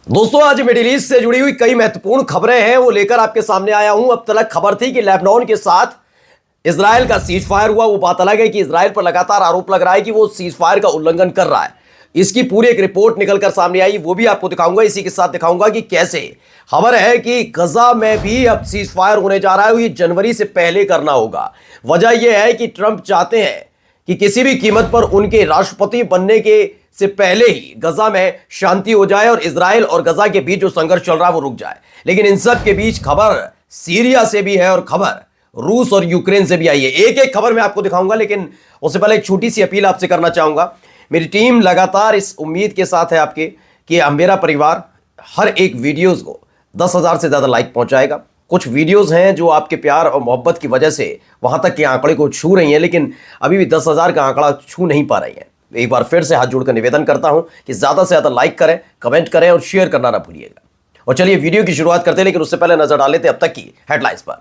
दोस्तों आज middle east से जुड़ी हुई कई महत्वपूर्ण खबरें हैं वो लेकर आपके सामने आया हूं। अब तक खबर थी कि लेबनान के साथ इजराइल का सीज फायर हुआ। वो बात अलग है कि इजराइल पर लगातार आरोप लग रहा है कि वो सीज फायर का उल्लंघन कर रहा है। इसकी पूरी एक रिपोर्ट निकलकर सामने आई, वो भी आपको दिखाऊंगा। इसी के साथ दिखाऊंगा कि कैसे खबर है कि गजा में भी अब सीज फायर होने जा रहा है। ये जनवरी से पहले करना होगा। वजह यह है कि ट्रंप चाहते हैं कि किसी भी कीमत पर उनके राष्ट्रपति बनने के से पहले ही गजा में शांति हो जाए और इजराइल और गजा के बीच जो संघर्ष चल रहा है वो रुक जाए। लेकिन इन सब के बीच खबर सीरिया से भी है और खबर रूस और यूक्रेन से भी आई है। एक एक खबर मैं आपको दिखाऊंगा, लेकिन उससे पहले एक छोटी सी अपील आपसे करना चाहूंगा। मेरी टीम लगातार इस उम्मीद के साथ है आपके कि मेरा परिवार हर एक वीडियोस को 10,000 से ज्यादा लाइक पहुंचाएगा। कुछ वीडियोस हैं जो आपके प्यार और मोहब्बत की वजह से वहां तक के आंकड़े को छू रही हैं, लेकिन अभी भी 10,000 का आंकड़ा छू नहीं पा रही हैं। एक बार फिर से हाथ जोड़कर निवेदन करता हूं कि ज्यादा से ज्यादा लाइक करें, कमेंट करें और शेयर करना ना भूलिएगा। और चलिए वीडियो की शुरुआत करते हैं, लेकिन उससे पहले नजर डाल लेते अब तक की हेडलाइंस पर।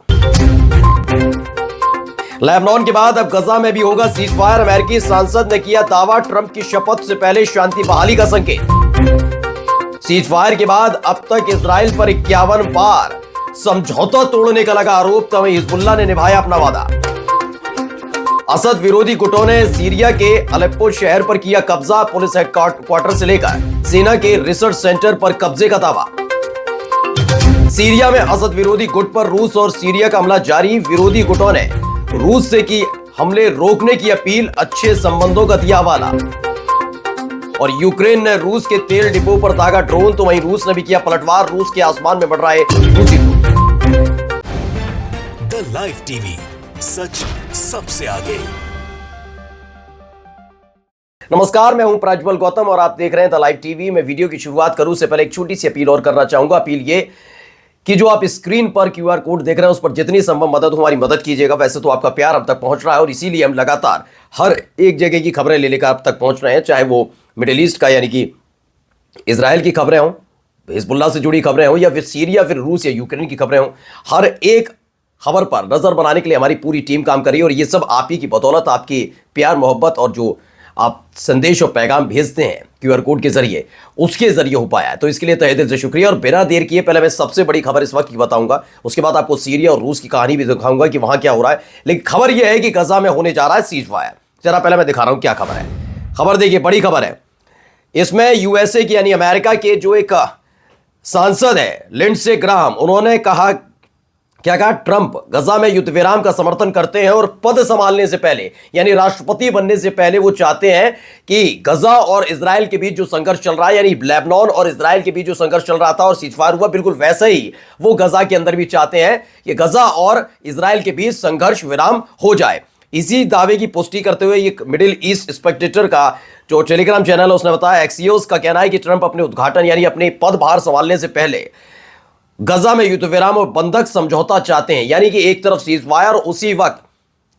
लेबनान के बाद अब गजा में भी होगा सीज फायर। अमेरिकी सांसद ने किया दावा, ट्रंप की शपथ से पहले शांति बहाली का संकेत। सीज फायर के बाद अब तक इजराइल पर 51 बार समझौता तोड़ने का लगा आरोप, तो वहीं हिजबुल्लाह ने निभाया अपना वादा। असद विरोधी गुटों ने सीरिया के अलेप्पो शहर पर किया कब्जा। पुलिस हेडक्वार्टर से लेकर सेना के रिसर्च सेंटर पर कब्जे का दावा। सीरिया में असद विरोधी गुट पर रूस और सीरिया का हमला जारी। विरोधी गुटों ने रूस से की हमले रोकने की अपील, अच्छे संबंधों का दिया हवाला। और यूक्रेन ने रूस के तेल डिपो पर दागा ड्रोन, तो वहीं रूस ने भी किया पलटवार। रूस के आसमान में बढ़ रहा है रूसी ड्रोन। द लाइव टीवी, सच सबसे आगे। नमस्कार, मैं हूं प्रज्वल गौतम और आप देख रहे हैं द लाइव टीवी। मैं वीडियो की शुरुआत करूं से पहले एक छोटी सी अपील और करना चाहूंगा। अपील ये कि जो आप स्क्रीन पर क्यूआर कोड देख रहे हैं उस पर जितनी संभव मदद हो हमारी मदद कीजिएगा। वैसे तो आपका प्यार अब तक पहुंच रहा है और इसीलिए हम लगातार हर एक जगह की खबरें ले लेकर अब तक पहुंच रहे हैं, चाहे वो मिडिल ईस्ट का यानी कि इजराइल की खबरें हों, हिजबुल्लाह से जुड़ी खबरें हों, या फिर सीरिया, फिर रूस या यूक्रेन की खबरें हों। हर एक खबर पर नजर बनाने के लिए हमारी पूरी टीम काम कर रही है और ये सब आप ही की बदौलत, आपकी प्यार मोहब्बत और जो आप संदेश और पैगाम भेजते हैं क्यूआर कोड के जरिए, उसके जरिए हो पाया है। तो इसके लिए तहे दिल से शुक्रिया। और बिना देर किए पहले मैं सबसे बड़ी खबर इस वक्त की बताऊंगा, उसके बाद आपको सीरिया और रूस की कहानी भी दिखाऊंगा कि वहां क्या हो रहा है। लेकिन खबर यह है कि गजा में होने जा रहा है सीज फायर। जरा पहले मैं दिखा रहा हूं क्या खबर है। खबर देखिए, बड़ी खबर है। इसमें यूएसए की यानी अमेरिका के जो एक सांसद है लिंडसे ग्राहम, उन्होंने कहा, क्या कहा, ट्रंप गजा में युद्ध विराम का समर्थन करते हैं और पद संभालने से पहले यानी राष्ट्रपति बनने से पहले वो चाहते हैं कि गजा और इजराइल के बीच जो संघर्ष चल रहा है, यानी लेबनान और इजराइल के बीच जो संघर्ष चल रहा था और सीज फायर हुआ, बिल्कुल वैसे ही वो गजा के अंदर भी चाहते हैं कि गजा और इजराइल के बीच संघर्ष विराम हो जाए। इसी दावे की पुष्टि करते हुए एक मिडिल ईस्ट स्पेक्टेटर का जो टेलीग्राम चैनल है उसने बताया, एक्सियोस का कहना है कि ट्रंप अपने उद्घाटन यानी अपने पदभार संभालने से पहले गजा में युद्ध विराम और बंधक समझौता चाहते हैं, यानी कि एक तरफ सीज फायर, उसी वक्त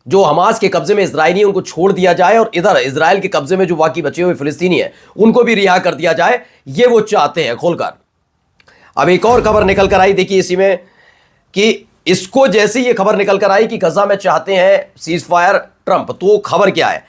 जो हमास के कब्जे में इजरायली उनको छोड़ दिया जाए और इधर इजराइल के कब्जे में जो बाकी बचे हुए फिलिस्तीनी हैं उनको भी रिहा कर दिया जाए, ये वो चाहते हैं खोलकर। अब एक और खबर निकल कर आई, देखिए इसी में कि इसको जैसे ये खबर निकल कर आई कि गजा में चाहते हैं सीज फायर ट्रंप, तो खबर क्या है,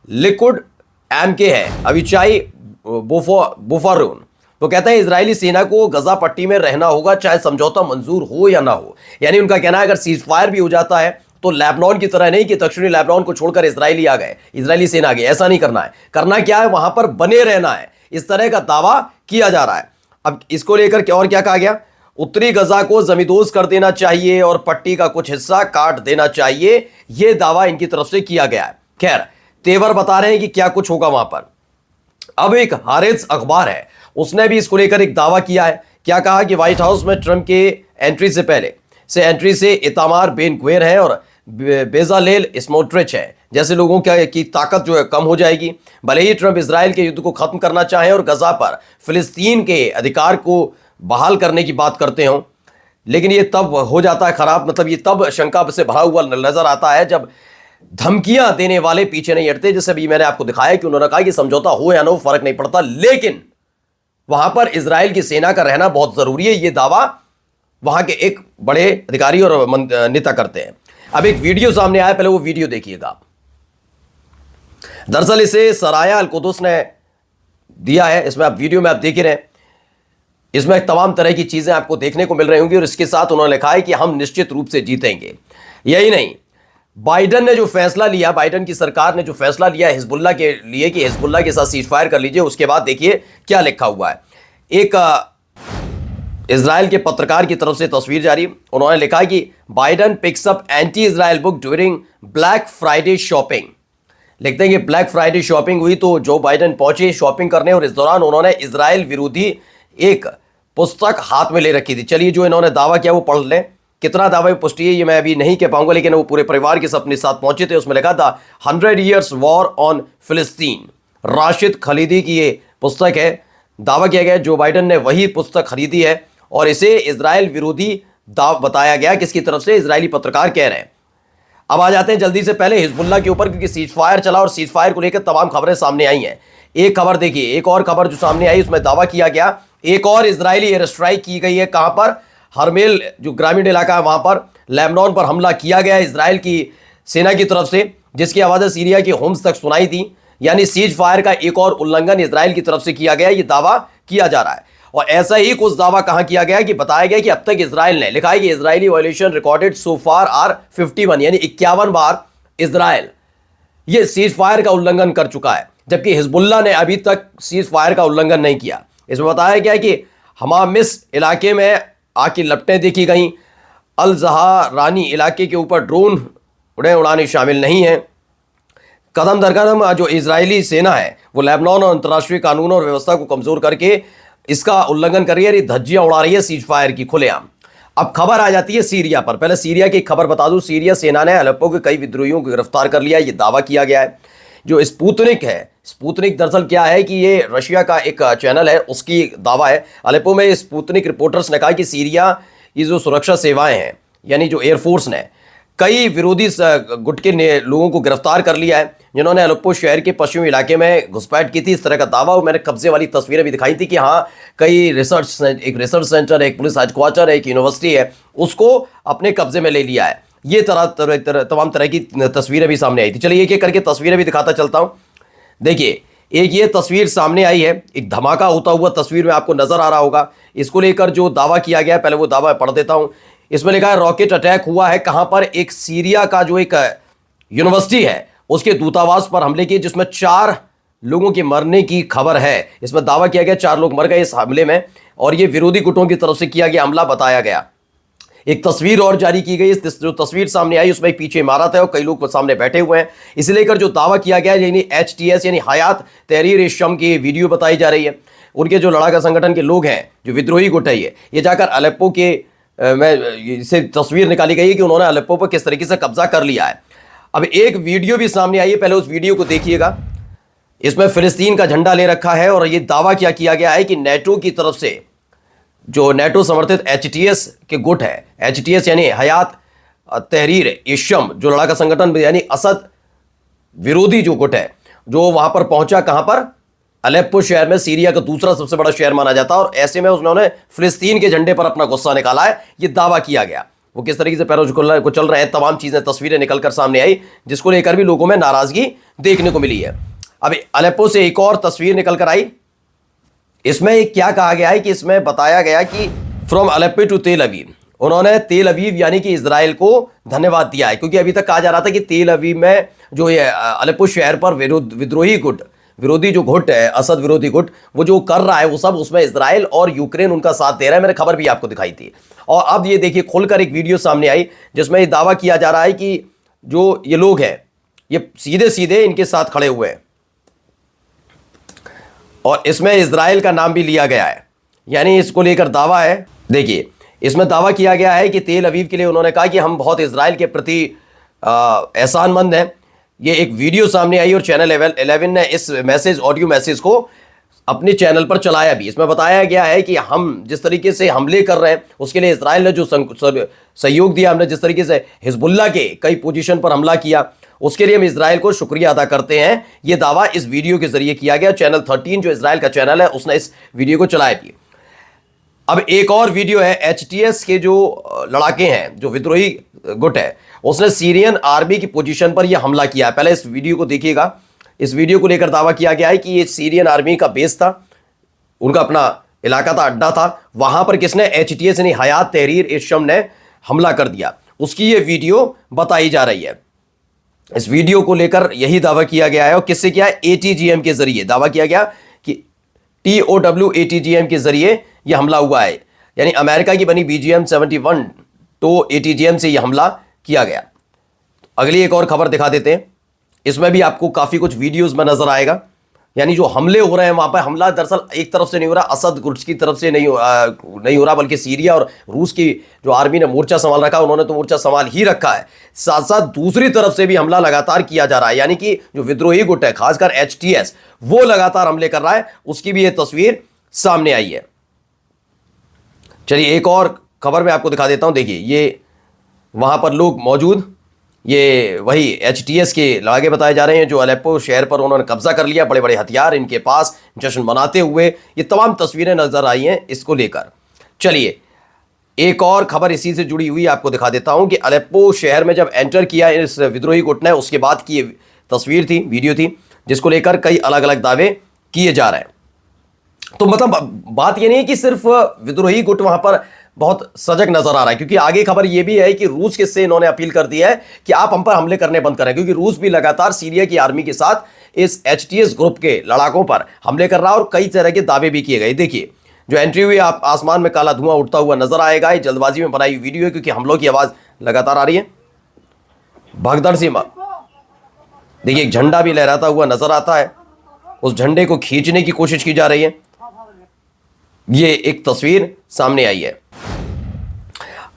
लिक्विड एमके है अविचाई बुफारून, तो कहते हैं इजरायली सेना को गजा पट्टी में रहना होगा चाहे समझौता मंजूर हो या ना हो। यानी उनका कहना है अगर सीज फायर भी हो जाता है तो लेबनान की तरह नहीं कि दक्षिणी लेबनान को छोड़कर इजरायली आ गए, इजरायली सेना आ गई, ऐसा नहीं करना है। करना क्या है, वहां पर बने रहना है। इस तरह का दावा किया जा रहा है। अब इसको लेकर क्या और क्या कहा गया, उत्तरी गजा को जमींदोज कर देना चाहिए और पट्टी का कुछ हिस्सा काट देना चाहिए, यह दावा इनकी तरफ से किया गया है। खैर, तेवर बता रहे हैं कि क्या कुछ होगा वहां पर। अब एक हारेट्स अखबार है, उसने भी इसको लेकर एक दावा किया है। क्या कहा कि व्हाइट हाउस में ट्रंप के एंट्री से इतामार बेन ग्वेर है और बेजालेल स्मोट्रिच है जैसे लोगों की ताकत जो है कम हो जाएगी। भले ही ट्रंप इजराइल के युद्ध को खत्म करना चाहें और गजा पर फिलिस्तीन के अधिकार को बहाल करने की बात करते हों, लेकिन ये तब हो जाता है खराब, मतलब ये तब शंका से भरा हुआ नजर आता है जब धमकियां देने वाले पीछे नहीं हटते। जैसे अभी मैंने आपको दिखाया कि उन्होंने कहा कि समझौता हो या ना हो फर्क नहीं पड़ता, लेकिन वहां पर इजराइल की सेना का रहना बहुत जरूरी है, यह दावा वहां के एक बड़े अधिकारी और नेता करते हैं। अब एक वीडियो सामने आया, पहले वो वीडियो देखिएगा। दरअसल इसे सराया अल कुदस ने दिया है, इसमें आप वीडियो में आप देख ही रहे हैं। इसमें तमाम तरह की चीजें आपको देखने को मिल रही होंगी और इसके साथ उन्होंने लिखा है कि हम निश्चित रूप से जीतेंगे। यही नहीं, बाइडन ने जो फैसला लिया, बाइडन की सरकार ने जो फैसला लिया हिजबुल्लाह के लिए कि हिजबुल्लाह के साथ सीज फायर कर लीजिए, उसके बाद देखिए क्या लिखा हुआ है। एक इजराइल के पत्रकार की तरफ से तस्वीर जारी, उन्होंने लिखा है कि Biden picks up anti Israel book during black Friday shopping. लिखते हैं कि ब्लैक फ्राइडे शॉपिंग हुई तो जो बाइडन पहुंचे शॉपिंग करने और इस दौरान उन्होंने इजराइल विरोधी एक पुस्तक हाथ में ले रखी थी। चलिए जो इन्होंने दावा किया वो पढ़ लें। कितना दावा की पुष्टि है ये मैं अभी नहीं कह पाऊंगा, लेकिन वो पूरे परिवार के अपने साथ पहुंचे थे। उसमें लिखा था 100 Years वॉर ऑन फिलिस्तीन। राशिद खलीदी की ये पुस्तक है। दावा किया गया जो बाइडन ने वही पुस्तक खरीदी है और इसे इजराइल विरोधी बताया गया, किसकी तरफ से, इजरायली पत्रकार कह रहे हैं। अब आ जाते हैं जल्दी से पहले हिजबुल्लाह के ऊपर, क्योंकि सीज फायर चला और सीज फायर को लेकर तमाम खबरें सामने आई हैं। एक खबर देखिए, एक और खबर जो सामने आई उसमें दावा किया गया एक और इजरायली एयर स्ट्राइक की गई है। कहां पर, हरमेल जो ग्रामीण इलाका है वहां पर लेबनान पर हमला किया गया इजराइल की सेना की तरफ से, जिसकी आवाज़ें सीरिया की होम्स तक सुनाई थी। यानी सीज फायर का एक और उल्लंघन इजराइल की तरफ से किया गया, ये दावा किया जा रहा है। और ऐसा ही कुछ दावा कहां किया गया कि बताया गया कि अब तक इजराइल ने, लिखा है कि Israeli violation recorded so far are 51, यानी 51 बार इजराइल ये सीज फायर का उल्लंघन कर चुका है, जबकि हिजबुल्लाह ने अभी तक सीज फायर का उल्लंघन नहीं किया। इसमें बताया गया कि हमामिस इलाके में आग की लपटें देखी गई। अल ज़हारानी इलाके के ऊपर ड्रोन उड़ाने शामिल नहीं है। कदम दर कदम जो इजरायली सेना है वो लेबनान और अंतर्राष्ट्रीय कानून और व्यवस्था को कमजोर करके इसका उल्लंघन कर रही है, धज्जियां उड़ा रही है सीज फायर की खुलेआम। अब खबर आ जाती है सीरिया पर। पहले सीरिया की खबर बता दूं, सीरिया सेना ने अलेप्पो के कई विद्रोहियों को गिरफ्तार कर लिया, ये दावा किया गया है। जो स्पुतनिक है, स्पुतनिक दरअसल क्या है कि ये रशिया का एक चैनल है, उसकी दावा है। अलेप्पो में स्पुतनिक रिपोर्टर्स ने कहा कि सीरिया की जो सुरक्षा सेवाएं हैं, यानी जो एयरफोर्स ने कई विरोधी गुट के लोगों को गिरफ्तार कर लिया है, जिन्होंने अलेप्पो शहर के पश्चिमी इलाके में घुसपैठ की थी। इस तरह का दावा, मैंने कब्जे वाली तस्वीरें भी दिखाई थी कि हाँ कई एक रिसर्च सेंटर, एक पुलिस हेडक्वार्टर है, एक यूनिवर्सिटी है, उसको अपने कब्जे में ले लिया है। ये तमाम तरह की तस्वीरें भी सामने आई थी। चलिए एक एक करके तस्वीरें भी दिखाता चलता हूँ। देखिए एक ये तस्वीर सामने आई है, एक धमाका होता हुआ तस्वीर में आपको नजर आ रहा होगा। इसको लेकर जो दावा किया गया है, पहले वो दावा पढ़ देता हूँ। इसमें लिखा है रॉकेट अटैक हुआ है, कहां पर, एक सीरिया का जो एक यूनिवर्सिटी है उसके दूतावास पर हमले किए, जिसमें 4 लोगों के मरने की खबर है। इसमें दावा किया गया 4 लोग मर गए इस हमले में और ये विरोधी गुटों की तरफ से किया गया हमला बताया गया। एक तस्वीर और जारी की गई, जो तस्वीर सामने आई उसमें पीछे इमारत है और कई लोग सामने बैठे हुए हैं। इसे लेकर जो दावा किया गया यानी HTS यानी हयात तहरीर शम की वीडियो बताई जा रही है। उनके जो लड़ाका संगठन के लोग हैं, जो विद्रोही गुट है, ये जाकर अलेप्पो के से तस्वीर निकाली गई है कि उन्होंने अलेप्पो पर किस तरीके से कब्जा कर लिया है। अब एक वीडियो भी सामने आई है, पहले उस वीडियो को देखिएगा। इसमें फिलिस्तीन का झंडा ले रखा है और ये दावा क्या किया गया है कि नेटो की तरफ से, जो नेटो समर्थित HTS के गुट है, HTS यानी हयात तहरीर शम, जो लड़ाका संगठन यानी असद विरोधी जो गुट है, जो वहां पर पहुंचा, कहां पर, अलेप्पो शहर में, सीरिया का दूसरा सबसे बड़ा शहर माना जाता है। और ऐसे में उन्होंने फिलिस्तीन के झंडे पर अपना गुस्सा निकाला है, ये दावा किया गया। वो किस तरीके से पैरों को चल रहे हैं, तमाम चीजें, तस्वीरें निकलकर सामने आई, जिसको लेकर भी लोगों में नाराजगी देखने को मिली है। अब अलेप्पो से एक और तस्वीर निकलकर आई। इसमें क्या कहा गया है कि इसमें बताया गया कि फ्रॉम अलेप्पो टू तेल अवीव, उन्होंने तेल अवीव यानी कि इजराइल को धन्यवाद दिया है, क्योंकि अभी तक कहा जा रहा था कि तेल अवीव में जो ये अलेप्पो शहर पर विद्रोही गुट, विरोधी जो गुट है, असद विरोधी गुट, वो जो कर रहा है वो सब, उसमें इजराइल और यूक्रेन उनका साथ दे रहा है। मैंने खबर भी आपको दिखाई थी। और अब ये देखिए खुलकर एक वीडियो सामने आई जिसमें ये दावा किया जा रहा है कि जो ये लोग हैं ये सीधे सीधे इनके साथ खड़े हुए हैं और इसमें इजराइल का नाम भी लिया गया है, यानी इसको लेकर दावा है। देखिए इसमें दावा किया गया है कि तेल अवीव के लिए उन्होंने कहा कि हम बहुत इजराइल के प्रति एहसानमंद हैं। ये एक वीडियो सामने आई और चैनल 11 ने इस मैसेज, ऑडियो मैसेज को अपने चैनल पर चलाया भी। इसमें बताया गया है कि हम जिस तरीके से हमले कर रहे हैं उसके लिए इजराइल ने जो सहयोग दिया, हमने जिस तरीके से हिजबुल्लाह के कई पोजीशन पर हमला किया, उसके लिए हम इजराइल को शुक्रिया अदा करते हैं। यह दावा इस वीडियो के जरिए किया गया। चैनल 13 जो इजराइल का चैनल है उसने इस वीडियो को चलाया भी। अब एक और वीडियो है, HTS के जो लड़ाके हैं, जो विद्रोही गुट है, उसने सीरियन आर्मी की पोजीशन पर यह हमला किया है। पहले इस वीडियो को देखिएगा। इस वीडियो को लेकर दावा किया गया है कि ये सीरियन आर्मी का बेस था, उनका अपना इलाका था, अड्डा था, वहां पर किसने, एचटीएस यानी हयात तहरीर ए शम ने हमला कर दिया। उसकी ये वीडियो बताई जा रही है। इस वीडियो को लेकर यही दावा किया गया है, और किससे किया है, एटीजीएम के जरिए दावा किया गया कि TOW एटीजीएम के जरिए यह हमला हुआ है, यानी अमेरिका की बनी BGM-71 तो एटीजीएम से यह हमला किया गया। अगली एक और खबर दिखा देते हैं, इसमें भी आपको काफी कुछ वीडियोस में नजर आएगा। यानी जो हमले हो रहे हैं वहां पर, हमला दरअसल एक तरफ से नहीं हो रहा, असद गुर्ज की तरफ से नहीं हो रहा, बल्कि सीरिया और रूस की जो आर्मी ने मोर्चा संभाल रखा, उन्होंने तो मोर्चा संभाल ही रखा है, साथ साथ दूसरी तरफ से भी हमला लगातार किया जा रहा है। यानी कि जो विद्रोही गुट है, खासकर एचटीएस, वो लगातार हमले कर रहा है। उसकी भी ये तस्वीर सामने आई है। चलिए एक और खबर मैं आपको दिखा देता हूं। देखिए ये वहां पर लोग मौजूद, ये वही एचटीएस के लड़ाके बताए जा रहे हैं जो अलेप्पो शहर पर उन्होंने कब्जा कर लिया, बड़े बड़े हथियार इनके पास, जश्न मनाते हुए ये तमाम तस्वीरें नजर आई हैं इसको लेकर। चलिए एक और खबर इसी से जुड़ी हुई आपको दिखा देता हूं कि अलेप्पो शहर में जब एंटर किया इस विद्रोही गुट ने, उसके बाद की ये तस्वीर थी, वीडियो थी, जिसको लेकर कई अलग अलग दावे किए जा रहे हैं। तो मतलब बात ये नहीं है कि सिर्फ विद्रोही गुट वहां पर बहुत सजग नजर आ रहा है, क्योंकि आगे खबर यह भी है कि रूस के से इन्होंने अपील कर दी है कि आप हम पर हमले करने बंद करें, क्योंकि रूस भी लगातार सीरिया की आर्मी के साथ इस एचटीएस ग्रुप के लड़ाकों पर हमले कर रहा है, और कई तरह के दावे भी किए गए। देखिए जो एंट्री हुई, आप आसमान में काला धुआं उठता हुआ नजर आएगा, ये जल्दबाजी में बनाई हुई वीडियो है, क्योंकि हमलों की आवाज लगातार आ रही है। भगदड़ सी देखिए, एक झंडा भी लहराता हुआ नजर आता है, उस झंडे को खींचने की कोशिश की जा रही है। ये एक तस्वीर सामने आई है।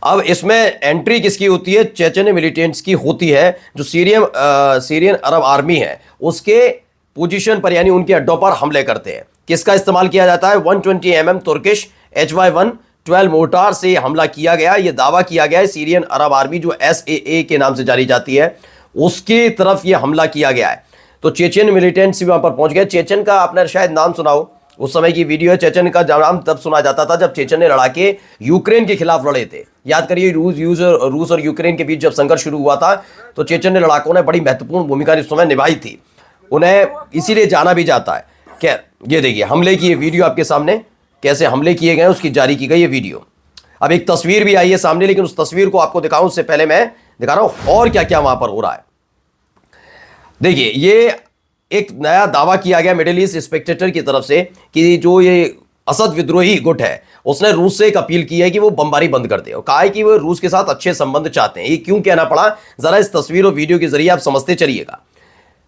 अब इसमें एंट्री किसकी होती है, चेचन मिलिटेंट्स की होती है, जो सीरियन अरब आर्मी है उसके पोजीशन पर, यानी उनके अड्डों पर हमले करते हैं। किसका इस्तेमाल किया जाता है, 120 mm तुर्किश HY-112 मोर्टार से हमला किया गया। यह दावा किया गया है सीरियन अरब आर्मी जो SAA के नाम से जानी जाती है, उसकी तरफ यह हमला किया गया है। तो चेचन मिलिटेंट्स भी वहां पर पहुंच गए। चेचन का आपने शायद नाम सुना हो, उस समय की वीडियो है। चेचन का नाम तब सुना जाता था जब चेचन ने लड़ाके यूक्रेन के खिलाफ लड़े थे। याद करिए, रूस और यूक्रेन के बीच जब संघर्ष शुरू हुआ था तो चेचन ने लड़ाकों ने बड़ी महत्वपूर्ण भूमिका इस समय निभाई थी, उन्हें इसीलिए जाना भी जाता है। खैर ये देखिए हमले की ये वीडियो आपके सामने, कैसे हमले किए गए उसकी जारी की गई ये वीडियो। अब एक तस्वीर भी आई है सामने, लेकिन उस तस्वीर को आपको दिखाऊं उससे पहले मैं दिखा रहा हूं और क्या क्या वहां पर हो रहा है। देखिए ये एक नया दावा किया गया मिडिल ईस्ट स्पेक्टेटर की तरफ से कि जो ये असद विद्रोही गुट है उसने रूस से एक अपील की है कि वो बमबारी बंद कर दे, और कहा है कि वो रूस के साथ अच्छे संबंध चाहते हैं। ये क्यों कहना पड़ा, जरा इस तस्वीर और वीडियो के जरिए आप समझते चलिएगा।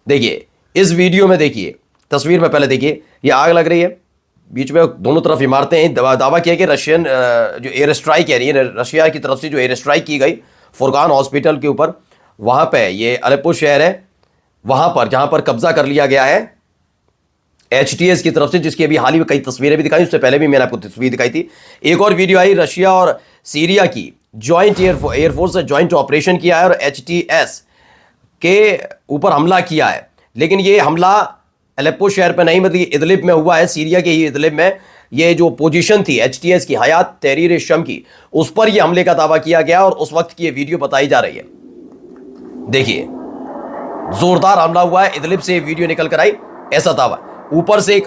देखिए इस वीडियो में, देखिए तस्वीर में पहले देखिए, ये आग लग रही है, बीच में दोनों तरफ इमारतें हैं। दावा किया कि रशियन जो एयर स्ट्राइक है, ये रशिया की तरफ से जो एयर स्ट्राइक की गई फुरकान हॉस्पिटल के ऊपर, वहां पे ये अलेप्पो शहर है, वहां पर जहां पर कब्जा कर लिया गया है एचटीएस की तरफ से, जिसकी अभी हाल ही में कई तस्वीरें भी दिखाई, उससे पहले भी मैंने आपको तस्वीर दिखाई थी। एक और वीडियो आई, रशिया और सीरिया की ज्वाइंट एयरफोर्स ने ज्वाइंट ऑपरेशन किया है और एचटीएस के ऊपर हमला किया है। लेकिन ये हमला अलेप्पो शहर पर नहीं, मतलब इदलिब में हुआ है, सीरिया के ही इदलिब में। ये जो पोजीशन थी एचटीएस की, हयात तहरीर शम की, उस पर यह हमले का दावा किया गया और उस वक्त की ये वीडियो बताई जा रही है। देखिए जोरदार हमला हुआ है, इदलिब से वीडियो निकल कर आई, ऐसा दावा। ऊपर से एक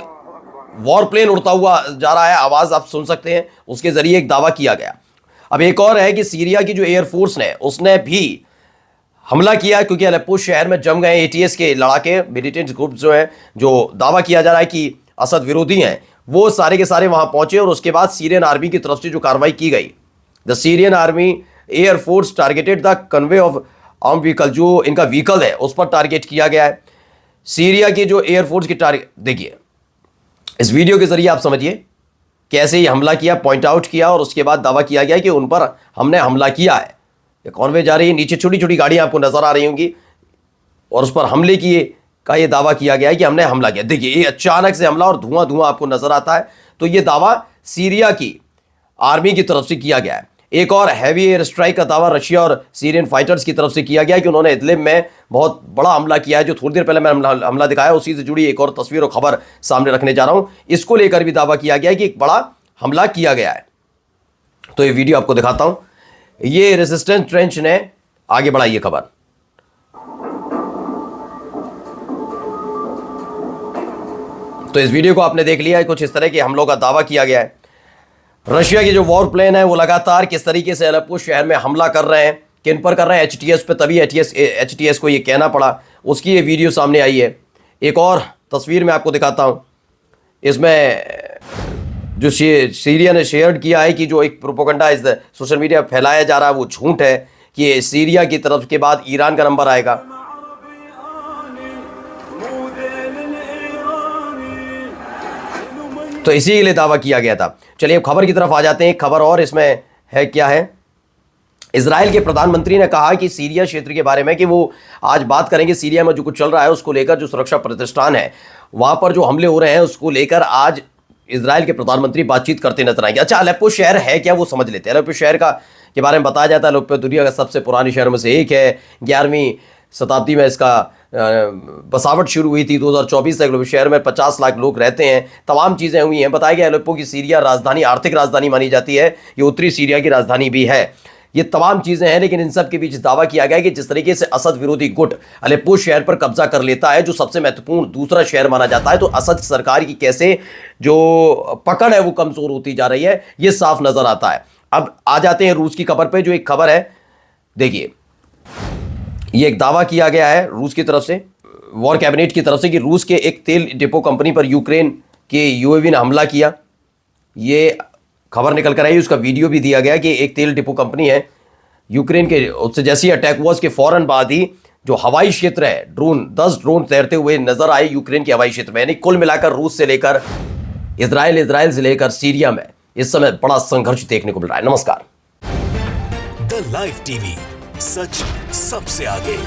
वॉर प्लेन उड़ता हुआ जा रहा है, आवाज आप सुन सकते हैं, उसके जरिए एक दावा किया गया। अब एक और है कि सीरिया की जो एयरफोर्स ने, उसने भी हमला किया, क्योंकि अलेप्पो शहर में जम गए एटीएस के लड़ाके, मिलिटेंट ग्रुप जो है, जो दावा किया जा रहा है कि असद विरोधी हैं, वो सारे के सारे वहां पहुंचे। और उसके बाद सीरियन आर्मी की तरफ से जो कार्रवाई की गई, the Syrian army air force targeted the convey of arm vehicle, जो इनका व्हीकल है उस पर टारगेट किया गया है। सीरिया की जो एयरफोर्स की टारगेट, देखिए इस वीडियो के जरिए आप समझिए कैसे ये हमला किया, पॉइंट आउट किया, और उसके बाद दावा किया गया कि उन पर हमने हमला किया है। ये कॉन्वे जा रही है, नीचे छोटी छोटी गाड़ियां आपको नजर आ रही होंगी, और उस पर हमले किए का ये दावा किया गया है कि हमने हमला किया। देखिए ये अचानक से हमला और धुआं धुआं आपको नजर आता है, तो ये दावा सीरिया की आर्मी की तरफ से किया गया है। एक और हैवी एयर स्ट्राइक का दावा रशिया और सीरियन फाइटर्स की तरफ से किया गया कि उन्होंने इदलिब में बहुत बड़ा हमला किया है, जो थोड़ी देर पहले मैंने हमला दिखाया, उसी से जुड़ी एक और तस्वीर और खबर सामने रखने जा रहा हूं। इसको लेकर भी दावा किया गया है कि एक बड़ा हमला किया गया है। तो ये वीडियो आपको दिखाता हूं, ये रेजिस्टेंस ट्रेंच ने आगे बढ़ाई ये खबर। तो इस वीडियो को आपने देख लिया है, कुछ इस तरह के हमलों का दावा किया गया है। रशिया के जो वॉर प्लेन है वो लगातार किस तरीके से अलेप्पो शहर में हमला कर रहे हैं, किन पर कर रहे हैं, एचटीएस पे, तभी एचटीएस को ये कहना पड़ा, उसकी ये वीडियो सामने आई है। एक और तस्वीर मैं आपको दिखाता हूँ, इसमें जो सीरिया ने शेयर किया है कि जो एक प्रोपेगेंडा इस सोशल मीडिया पर फैलाया जा रहा है वो झूठ है कि सीरिया की तरफ के बाद ईरान का नंबर आएगा। तो इसी के लिए दावा किया गया था। चलिए अब खबर की तरफ आ जाते हैं। एक खबर और इसमें है, क्या है, इजराइल के प्रधानमंत्री ने कहा कि सीरिया क्षेत्र के बारे में कि वो आज बात करेंगे, सीरिया में जो कुछ चल रहा है उसको लेकर, जो सुरक्षा प्रतिष्ठान है वहां पर जो हमले हो रहे हैं उसको लेकर आज इजराइल के प्रधानमंत्री बातचीत करते नजर आएंगे। अच्छा, अलेप्पो शहर है क्या वो समझ लेते हैं। अलेप्पो शहर के बारे में बताया जाता है अलेप्पो दुनिया का सबसे पुराने शहरों में से एक है। 11वीं शताब्दी में इसका बसावट शुरू हुई थी। 2024 तक शहर में 50 लाख लोग रहते हैं। तमाम चीज़ें हुई हैं। बताया गया अलेप्पो की सीरिया राजधानी, आर्थिक राजधानी मानी जाती है। ये उत्तरी सीरिया की राजधानी भी है। ये तमाम चीज़ें हैं, लेकिन इन सब के बीच दावा किया गया है कि जिस तरीके से असद विरोधी गुट अलेप्पो शहर पर कब्जा कर लेता है, जो सबसे महत्वपूर्ण दूसरा शहर माना जाता है, तो असद सरकार की कैसे जो पकड़ है वो कमज़ोर होती जा रही है, ये साफ नज़र आता है। अब आ जाते हैं रूस की खबर पर। जो एक खबर है, देखिए, ये एक दावा किया गया है रूस की तरफ से, वॉर कैबिनेट की तरफ से, कि रूस के एक तेल डिपो कंपनी पर यूक्रेन के यूएवी ने हमला किया। ये खबर निकल कर आई, उसका वीडियो भी दिया गया कि एक तेल डिपो कंपनी है यूक्रेन के, उससे जैसी अटैक हुआ उसके फौरन बाद ही जो हवाई क्षेत्र है, 10 ड्रोन तैरते हुए नजर आए यूक्रेन के हवाई क्षेत्र में। यानी कुल मिलाकर रूस से लेकर इजराइल से लेकर सीरिया में इस समय बड़ा संघर्ष देखने को मिल रहा है। नमस्कार। द लाइव टीवी, सच सबसे आगे।